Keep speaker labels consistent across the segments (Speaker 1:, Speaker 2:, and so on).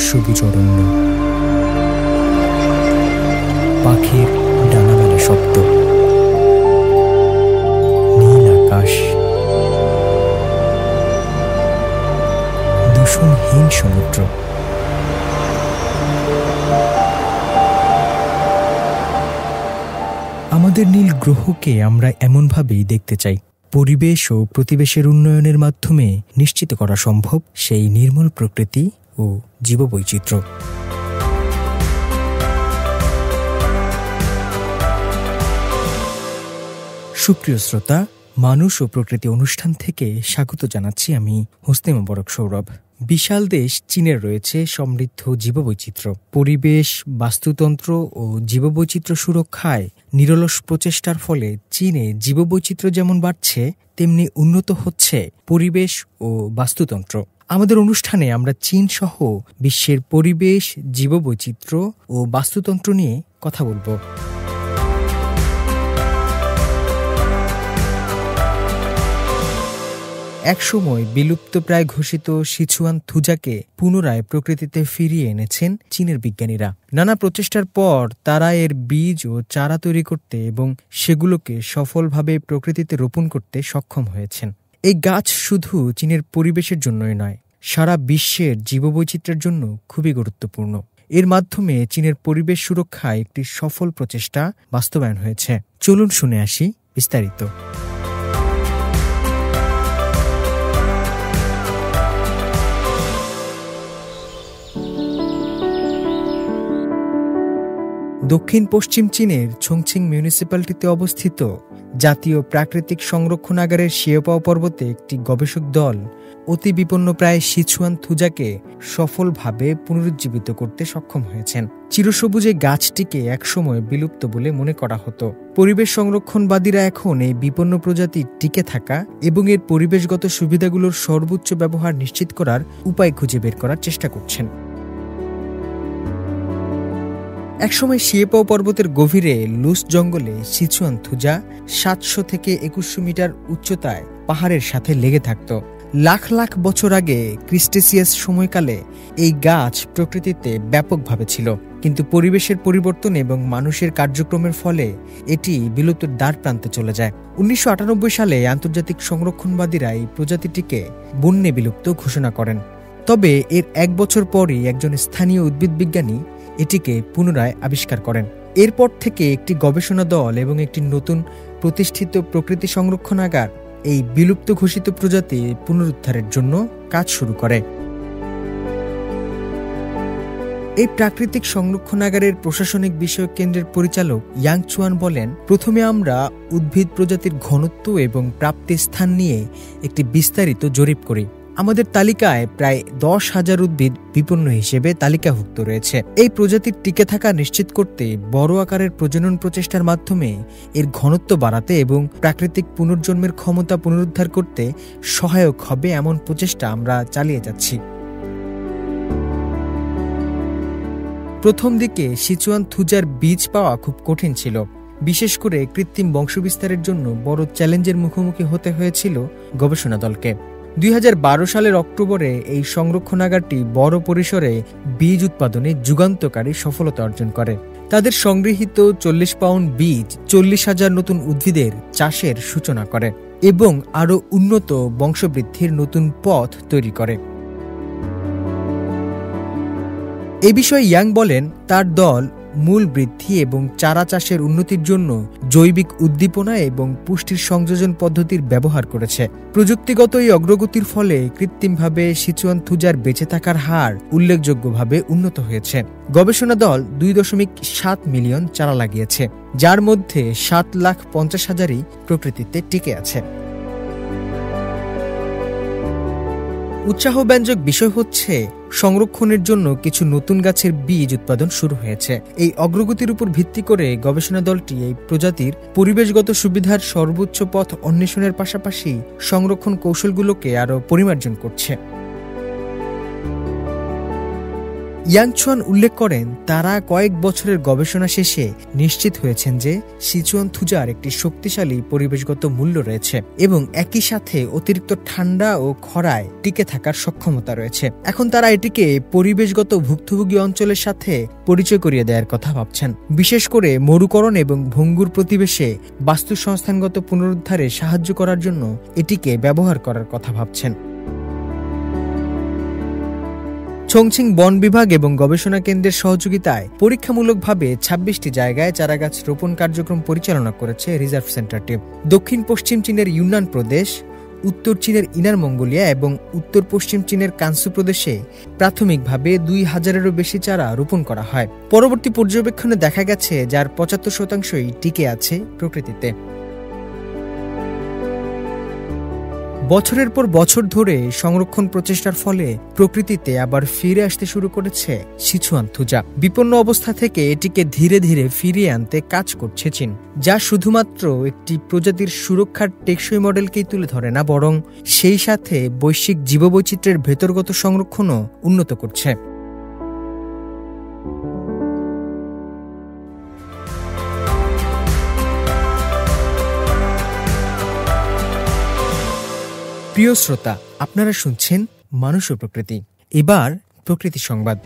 Speaker 1: সবুজ অরণ্য, পাখির ডানামেলা শব্দ, নীল আকাশ, দূষণহীন সমুদ্র। আমাদের নীল গ্রহকে আমরা এমনভাবেই দেখতে চাই, পরিবেশ ও প্রতিবেশের উন্নয়নের মাধ্যমে নিশ্চিত করা সম্ভব সেই নির্মল প্রকৃতি ও জীববৈচিত্র্য। সুপ্রিয় শ্রোতা, মানুষ ও প্রকৃতি অনুষ্ঠান থেকে স্বাগত জানাচ্ছি আমি হোসনে মোবারক সৌরভ। বিশাল দেশ চীনের রয়েছে সমৃদ্ধ জীববৈচিত্র্য। পরিবেশ, বাস্তুতন্ত্র ও জীববৈচিত্র্য সুরক্ষায় নিরলস প্রচেষ্টার ফলে চীনে জীববৈচিত্র্য যেমন বাড়ছে, তেমনি উন্নত হচ্ছে পরিবেশ ও বাস্তুতন্ত্র। আমাদের অনুষ্ঠানে আমরা চীন সহ বিশ্বের পরিবেশ, জীববৈচিত্র্য ও বাস্তুতন্ত্র নিয়ে কথা বলবো। একসময় বিলুপ্তপ্রায় ঘোষিত সিচুয়ান থুজাকে পুনরায় প্রকৃতিতে ফিরিয়ে এনেছেন চীনের বিজ্ঞানীরা। নানা প্রচেষ্টার পর তারা এর বীজ ও চারা তৈরি করতে এবং সেগুলোকে সফলভাবে প্রকৃতিতে রোপণ করতে সক্ষম হয়েছেন। এই গাছ শুধু চীনের পরিবেশের জন্যই নয়, সারা বিশ্বের জীববৈচিত্র্যের জন্য খুবই গুরুত্বপূর্ণ। এর মাধ্যমে চীনের পরিবেশ সুরক্ষায় একটি সফল প্রচেষ্টা বাস্তবায়ন হয়েছে। চলুন শুনে আসি বিস্তারিত। দক্ষিণ পশ্চিম চীনের ছংছিং মিউনিসিপ্যালিটিতে অবস্থিত জাতীয় প্রাকৃতিক সংরক্ষণাগারের শিয়েপাও পর্বতে একটি গবেষক দল অতি বিপন্নপ্রায় সিচুয়ান থুজাকে সফলভাবে পুনরুজ্জীবিত করতে সক্ষম হয়েছেন। চিরসবুজে গাছটিকে একসময় বিলুপ্ত বলে মনে করা হতো। পরিবেশ সংরক্ষণবাদীরা এখন এই বিপন্ন প্রজাতির টিকে থাকা এবং এর পরিবেশগত সুবিধাগুলোর সর্বোচ্চ ব্যবহার নিশ্চিত করার উপায় খুঁজে বের করার চেষ্টা করছেন। একসময় শিয়েপাও পর্বতের গভীরে লুস জঙ্গলে সিচুয়ান থুজা 700 থেকে 2100 মিটার উচ্চতায় পাহাড়ের সাথে লেগে থাকত। লাখ লাখ বছর আগে ক্রিস্টেসিয়াস সময়কালে এই গাছ প্রকৃতিতে ব্যাপকভাবে ছিল, কিন্তু পরিবেশের পরিবর্তন এবং মানুষের কার্যক্রমের ফলে এটি বিলুপ্তির দ্বার প্রান্তে চলে যায়। 1998 সালে আন্তর্জাতিক সংরক্ষণবাদীরা এই প্রজাতিটিকে বন্যে বিলুপ্ত ঘোষণা করেন। তবে এর 1 বছর পরই একজন স্থানীয় উদ্ভিদ বিজ্ঞানী এটিকে পুনরায় আবিষ্কার করেন। এরপর থেকে একটি গবেষণা দল এবং একটি নতুন প্রতিষ্ঠিত প্রকৃতি সংরক্ষণাগার এই বিলুপ্ত ঘোষিত প্রজাতি পুনরুদ্ধারের জন্য কাজ শুরু করে। এই প্রাকৃতিক সংরক্ষণাগারের প্রশাসনিক বিষয়ক কেন্দ্রের পরিচালক ইয়াং চুয়ান বলেন, প্রথমে আমরা উদ্ভিদ প্রজাতির ঘনত্ব এবং প্রাপ্তির স্থান নিয়ে একটি বিস্তারিত জরিপ করি। আমাদের তালিকায় প্রায় 10,000 উদ্ভিদ বিপন্ন হিসেবে তালিকাভুক্ত রয়েছে। এই প্রজাতির টিকে থাকা নিশ্চিত করতে বড় আকারের প্রজনন প্রচেষ্টার মাধ্যমে এর ঘনত্ব বাড়াতে এবং প্রাকৃতিক পুনর্জন্মের ক্ষমতা পুনরুদ্ধার করতে সহায়ক হবে এমন প্রচেষ্টা আমরা চালিয়ে যাচ্ছি। প্রথম দিকে সিচুয়ান থুজার বীজ পাওয়া খুব কঠিন ছিল। বিশেষ করে কৃত্রিম বংশবিস্তারের জন্য বড় চ্যালেঞ্জের মুখোমুখি হতে হয়েছিল গবেষণা দলকে। 2012 সালের অক্টোবরে এই সংরক্ষণাগারটি বড় পরিসরে বীজ উৎপাদনে যুগান্তকারী সফলতা অর্জন করে। তাদের সংগৃহীত 40 পাউন্ড বীজ 40,000 নতুন উদ্ভিদের চাষের সূচনা করে এবং আরও উন্নত বংশবৃদ্ধির নতুন পথ তৈরি করে। এ বিষয়ে ইয়াং বলেন, তার দল মূল বৃদ্ধি এবং চারা চাষের উন্নতির জন্য জৈবিক উদ্দীপনা এবং পুষ্টির সংযোজন পদ্ধতির ব্যবহার করেছে। প্রযুক্তিগত এই অগ্রগতির ফলে কৃত্রিমভাবে সিচুয়ান থুজার বেঁচে থাকার হার উল্লেখযোগ্যভাবে উন্নত হয়েছে। গবেষণা দল 2.7 মিলিয়ন চারা লাগিয়েছে, যার মধ্যে 7,50,000ই প্রকৃতিতে টিকে আছে। উৎসাহব্যঞ্জক বিষয় হচ্ছে, সংরক্ষণের জন্য কিছু নতুন গাছের বীজ উৎপাদন শুরু হয়েছে। এই অগ্রগতির উপর ভিত্তি করে গবেষণা দলটি এই প্রজাতির পরিবেশগত সুবিধার সর্বোচ্চ পথ অন্বেষণের পাশাপাশি সংরক্ষণ কৌশলগুলোকে আরও পরিমার্জন করছে। ইয়াংচুয়ান উল্লেখ করেন, তারা কয়েক বছরের গবেষণা শেষে নিশ্চিত হয়েছেন যে সিচুয়ানথুজার একটি শক্তিশালী পরিবেশগত মূল্য রয়েছে এবং একই সাথে অতিরিক্ত ঠান্ডা ও খরায় টিকে থাকার সক্ষমতা রয়েছে। এখন তারা এটিকে পরিবেশগত ভুক্তভোগী অঞ্চলের সাথে পরিচয় করিয়ে দেওয়ার কথা ভাবছেন, বিশেষ করে মরুকরণ এবং ভঙ্গুর প্রতিবেশে বাস্তু সংস্থানগত পুনরুদ্ধারে সাহায্য করার জন্য এটিকে ব্যবহার করার কথা ভাবছেন। চংচিং বন বিভাগ এবং গবেষণা কেন্দ্রের সহযোগিতায় পরীক্ষামূলকভাবে ২৬টি জায়গায় চারাগাছ রোপণ কার্যক্রম পরিচালনা করেছে রিজার্ভ সেন্টারটি। দক্ষিণ পশ্চিম চীনের ইউনান প্রদেশ, উত্তর চীনের ইনার মঙ্গোলিয়া এবং উত্তর পশ্চিম চীনের কানসু প্রদেশে প্রাথমিকভাবে ২,০০০-এরও বেশি চারা রোপণ করা হয়। পরবর্তী পর্যবেক্ষণে দেখা গেছে যার ৭৫%ই টিকে আছে প্রকৃতিতে। বছরের পর বছর ধরে সংরক্ষণ প্রচেষ্টার ফলে প্রকৃতিতে আবার ফিরে আসতে শুরু করেছে সিচুয়ানথুজা। বিপন্ন অবস্থা থেকে এটিকে ধীরে ধীরে ফিরিয়ে আনতে কাজ করছে চীন, যা শুধুমাত্র একটি প্রজাতির সুরক্ষার টেকসই মডেলকেই তুলে ধরে না, বরং সেই সাথে বৈশ্বিক জীববৈচিত্র্যের ভেতরগত সংরক্ষণও উন্নত করছে। প্রিয় শ্রোতা, আপনারা শুনছেন মানুষ ও প্রকৃতি। এবার প্রকৃতি সংবাদ।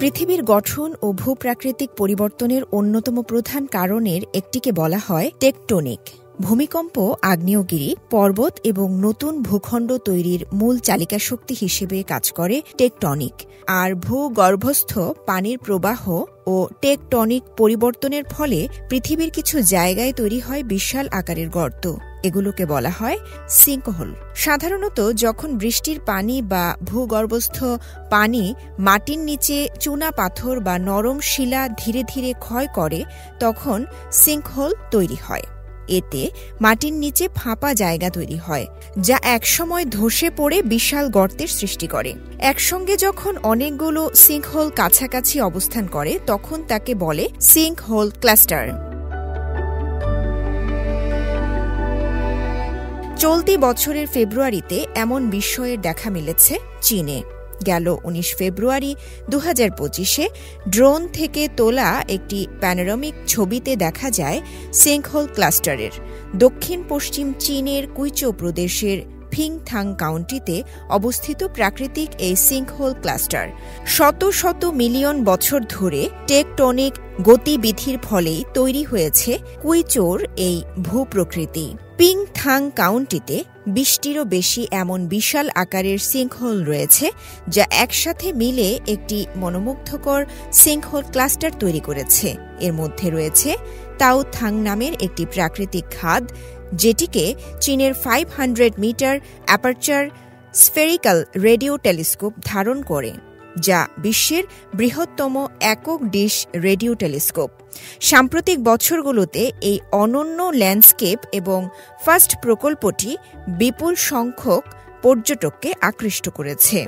Speaker 2: পৃথিবীর গঠন ও ভূপ্রাকৃতিক পরিবর্তনের অন্যতম প্রধান কারণের একটিকে বলা হয় টেকটোনিক। ভূমিকম্প আগ্নেয়গিরি, পর্বত এবং নতুন ভূখণ্ড তৈরির মূল চালিকা শক্তি হিসেবে কাজ করে টেকটনিক। আর ভূগর্ভস্থ পানির প্রবাহ ও টেকটনিক পরিবর্তনের ফলে পৃথিবীর কিছু জায়গায় তৈরি হয় বিশাল আকারের গর্ত। এগুলোকে বলা হয় সিঙ্কহোল। সাধারণত যখন বৃষ্টির পানি বা ভূগর্ভস্থ পানি মাটির নিচে চুনা পাথর বা নরম শিলা ধীরে ধীরে ক্ষয় করে, তখন সিঙ্কহোল তৈরি হয়। এতে মাটির নিচে ফাঁপা জায়গা তৈরি হয়, যা একসময় ধসে পড়ে বিশাল গর্তের সৃষ্টি করে। একসঙ্গে যখন অনেকগুলো সিঙ্কহোল কাছাকাছি অবস্থান করে, তখন তাকে বলে সিঙ্কহোল ক্লাস্টার। চলতি বছরের ফেব্রুয়ারিতে এমন বিস্ময়ের দেখা মিলেছে চীনে। গেল ১৯ ফেব্রুয়ারি ২০২৫-এ ড্রোন থেকে তোলা একটি প্যানোরামিক ছবিতে দেখা যায় সিঙ্কহোল ক্লাস্টারের দক্ষিণ পশ্চিম চীনের কুইচৌ প্রদেশের ফিংথাং কাউন্টিতে অবস্থিত প্রাকৃতিক এই সিঙ্কহোল ক্লাস্টার শত শত মিলিয়ন বছর ধরে টেকটনিক গতিবিধির ফলেই তৈরি হয়েছে কুইচৌর এই ভূপ্রকৃতি। পিংথাং কাউন্টিতে ২০টিরও বেশি এমন বিশাল আকারের সিঙ্কহোল রয়েছে, যা একসাথে মিলে একটি মনোমুগ্ধকর সিঙ্কহোল ক্লাস্টার তৈরি করেছে। এর মধ্যে রয়েছে তাওথাং নামের একটি প্রাকৃতিক খাদ, যেটিকে চীনের 500 metre aperture spherical radio telescope ধারণ করে, যা বিশ্বের বৃহত্তম একক ডিশ রেডিও টেলিস্কোপ। সাম্প্রতিক বছরগুলোতে এই অনন্য ল্যান্ডস্কেপ এবং ফার্স্ট প্রকল্পটি বিপুল সংখ্যক পর্যটককে আকৃষ্ট করেছে।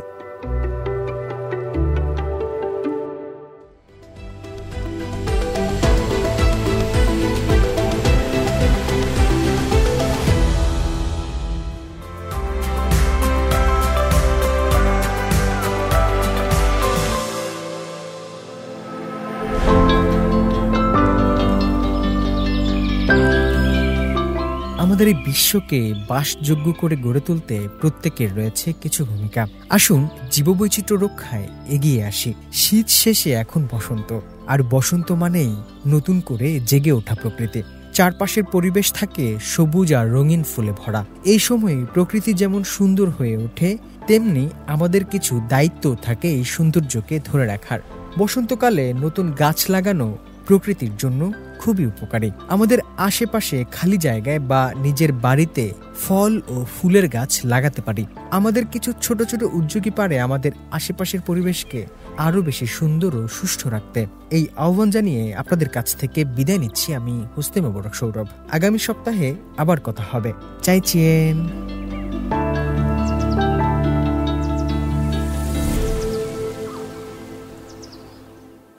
Speaker 1: আমাদের এই বিশ্বকে বাসযোগ্য করে গড়ে তুলতে প্রত্যেকের রয়েছে কিছু ভূমিকা। আসুন জীববৈচিত্র্য রক্ষায় এগিয়ে আসি। শীত শেষে এখন বসন্ত, আর বসন্ত মানেই নতুন করে জেগে ওঠা প্রকৃতি। চারপাশের পরিবেশ থাকে সবুজ আর রঙিন ফুলে ভরা। এই সময়ে প্রকৃতি যেমন সুন্দর হয়ে ওঠে, তেমনি আমাদের কিছু দায়িত্ব থাকে এই সৌন্দর্যকে ধরে রাখার। বসন্তকালে নতুন গাছ লাগানো প্রকৃতির জন্য খুবই উপকারী। আমাদের আশেপাশে খালি জায়গায় বা নিজের বাড়িতে ফল ও ফুলের গাছ লাগাতে পারি। আমাদের কিছু ছোট ছোট উদ্যোগই পারে আমাদের আশেপাশের পরিবেশকে আরো বেশি সুন্দর ও সুষ্ঠু রাখতে। এই আহ্বান জানিয়ে আপনাদের কাছ থেকে বিদায় নিচ্ছি আমি হোস্তে মোবারক সৌরভ। আগামী সপ্তাহে আবার কথা হবে। চাইছেন।